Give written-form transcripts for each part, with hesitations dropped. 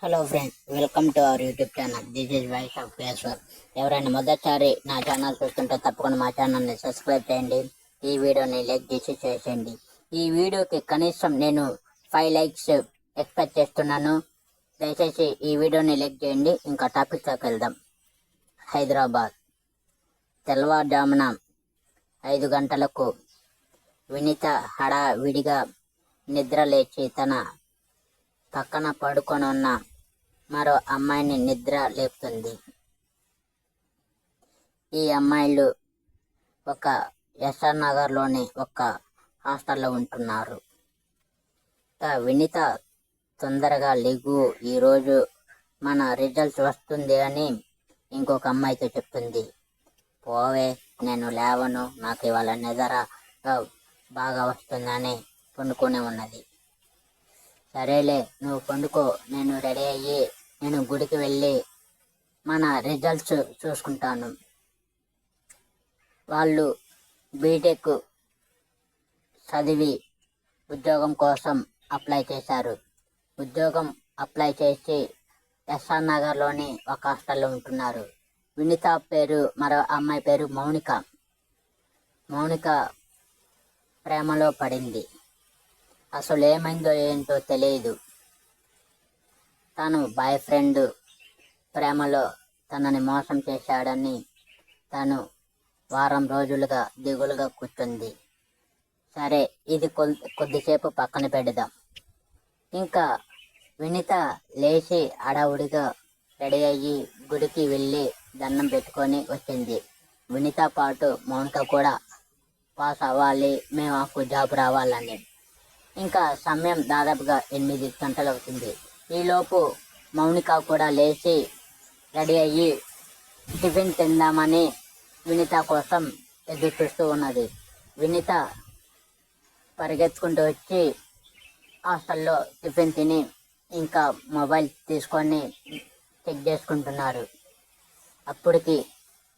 Hello friends, welcome to our YouTube channel. This is voice of Keshav. ఎవరైనా మొదటిసారి నా channel చూస్తుంటే తప్పకుండా మా ఛానల్ని సబ్స్క్రైబ్ చేయండి. ఈ వీడియోని లైక్ చేసి చేసేయండి. ఈ వీడియోకి కనీసం నేను 5 లైక్స్ ఎక్స్పెక్ట్ చేస్తున్నాను. దయచేసి ఈ వీడియోని లైక్ చేయండి. ఇంకా టాపిక్లోకి వెళ్దాం. హైదరాబాద్ తెల్లవారుజామున 5 గంటలకు వినీత హడావిడిగా నిద్ర లేచి తన పక్కన పడుకొని ఉన్న మరో అమ్మాయిని నిద్ర లేపుతుంది. ఈ అమ్మాయిలు ఒక ఎస్ఆర్ నగర్లోని ఒక హాస్టల్లో ఉంటున్నారు. వినీత తొందరగా లెగు, ఈరోజు మన రిజల్ట్స్ వస్తుంది అని ఇంకొక అమ్మాయితో చెప్తుంది. పోవే, నేను లేవను, నాకు ఇవాళ నిద్ర బాగా వస్తుందని పండుకొని ఉన్నది. సరేలే, నువ్వు పండుకో, నేను రెడీ అయ్యి నేను గుడికి వెళ్ళి మన రిజల్ట్స్ చూసుకుంటాను. వాళ్ళు బీటెక్ చదివి ఉద్యోగం కోసం అప్లై చేశారు. ఉద్యోగం అప్లై చేసి ఎస్ఆర్ నగర్లోని ఒక హాస్టల్లో ఉంటున్నారు. వినీత పేరు, మరో అమ్మాయి పేరు మౌనిక. మౌనిక ప్రేమలో పడింది. అసలు ఏమైందో ఏంటో తెలియదు. తను బాయ్ ఫ్రెండ్ ప్రేమలో తనని మోసం చేశాడని తను వారం రోజులుగా దిగులుగా కూర్చుంది. సరే, ఇది కొద్దిసేపు పక్కన పెడదాం. ఇంకా వినీత లేచి హడావుడిగా రెడీ అయ్యి గుడికి వెళ్ళి దండం పెట్టుకొని వచ్చింది. వినీత పాటు మౌనిక కూడా పాస్ అవ్వాలి, మేము జాబ్ రావాలని. ఇంకా సమయం దాదాపుగా 8 గంటలు అవుతుంది. ఈలోపు మౌనిక కూడా లేచి రెడీ అయ్యి టిఫిన్ తిందామని వినీత కోసం ఎదురు చూస్తూ ఉన్నది. వినీత పరిగెత్తుకుంటూ వచ్చి హాస్టల్లో టిఫిన్ తిని ఇంకా మొబైల్ తీసుకొని చెక్ చేసుకుంటున్నారు. అప్పటికి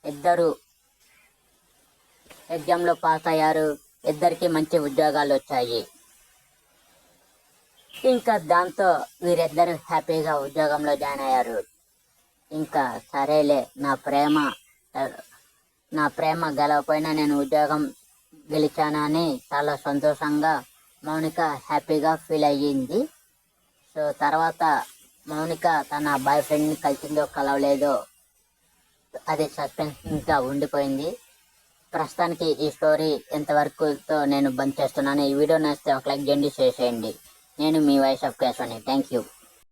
ఇద్దరు ఎగ్జామ్లో పాస్ అయ్యారు. ఇద్దరికి మంచి ఉద్యోగాలు వచ్చాయి. ఇంకా దాంతో వీరిద్దరు హ్యాపీగా ఉద్యోగంలో జాయిన్ అయ్యారు. ఇంకా సరేలే, నా ప్రేమ గెలవపోయినా నేను ఉద్యోగం గెలిచానని చాలా సంతోషంగా మౌనిక హ్యాపీగా ఫీల్ అయ్యింది. సో తర్వాత మౌనిక తన బాయ్ ఫ్రెండ్ని కలిసిందో కలవలేదో అది సస్పెన్స్గా ఉండిపోయింది. ప్రస్తుతానికి ఈ స్టోరీ ఎంతవరకుతో నేను బంద్ చేస్తున్నాను. ఈ వీడియో నచ్చితే ఒక లైక్ చేయండి, షేర్ చేయండి. నేను మీ వాయిస్ ఆఫ్ కేశవని. Thank you.